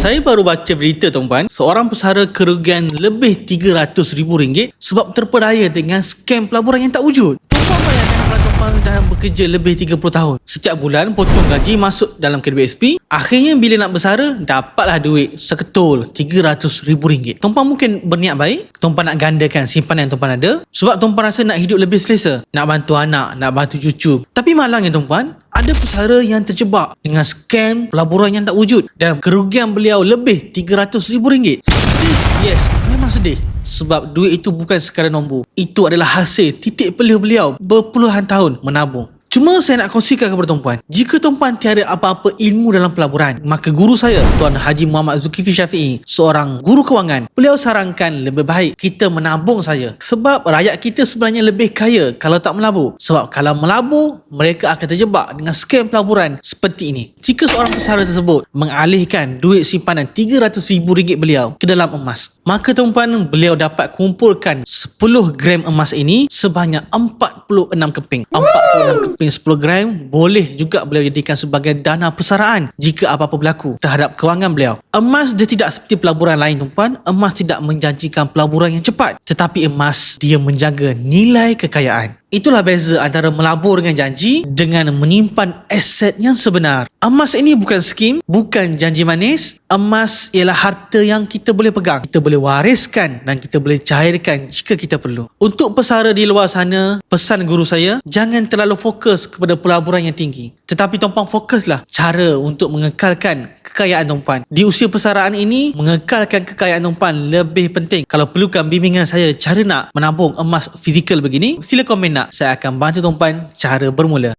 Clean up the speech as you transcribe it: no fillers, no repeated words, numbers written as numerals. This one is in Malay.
Saya baru baca berita tuan-puan, seorang pesara kerugian lebih RM300,000 sebab terpedaya dengan scam pelaburan yang tak wujud. Tuan-puan bayangkan kalau tuan-puan dah bekerja lebih 30 tahun. Setiap bulan potong gaji masuk dalam KWSP, akhirnya bila nak bersara, dapatlah duit seketul RM300,000. Tuan-puan mungkin berniat baik, tuan-puan nak gandakan simpanan yang tuan-puan ada sebab tuan-puan rasa nak hidup lebih selesa, nak bantu anak, nak bantu cucu. Tapi malangnya tuan-puan, ada pesara yang terjebak dengan scam pelaburan yang tak wujud dan kerugian beliau lebih RM300,000. Sedih? Yes, memang sedih. Sebab duit itu bukan sekadar nombor. Itu adalah hasil titik pelih beliau berpuluhan tahun menabung. Cuma saya nak kongsikan kepada tuan-puan, jika tuan-puan tiada apa-apa ilmu dalam pelaburan, maka guru saya, Tuan Haji Muhammad Zulkifli Syafi'i, seorang guru kewangan, beliau sarankan lebih baik kita menabung saja. Sebab rakyat kita sebenarnya lebih kaya kalau tak melabur. Sebab kalau melabur, mereka akan terjebak dengan scam pelaburan seperti ini. Jika seorang pesara tersebut mengalihkan duit simpanan RM300,000 beliau ke dalam emas, maka tuan-puan, beliau dapat kumpulkan 10 gram emas ini sebanyak 46 keping. 46 keping 10 gram boleh juga beliau jadikan sebagai dana persaraan jika apa-apa berlaku terhadap kewangan beliau. Emas dia tidak seperti pelaburan lain tuan-puan. Emas tidak menjanjikan pelaburan yang cepat, tetapi emas dia menjaga nilai kekayaan. Itulah beza antara melabur dengan janji dengan menyimpan aset yang sebenar. Emas ini bukan skim, bukan janji manis. Emas ialah harta yang kita boleh pegang, kita boleh wariskan dan kita boleh cairkan jika kita perlu. Untuk pesara di luar sana, pesan guru saya, jangan terlalu fokus kepada pelaburan yang tinggi. Tetapi tuan-puan fokuslah cara untuk mengekalkan kekayaan tuan-puan. Di usia pesaraan ini, mengekalkan kekayaan tuan-puan lebih penting. Kalau perlukan bimbingan saya cara nak menabung emas fizikal begini, sila komen nak. Saya akan bantu tuan-puan cara bermula.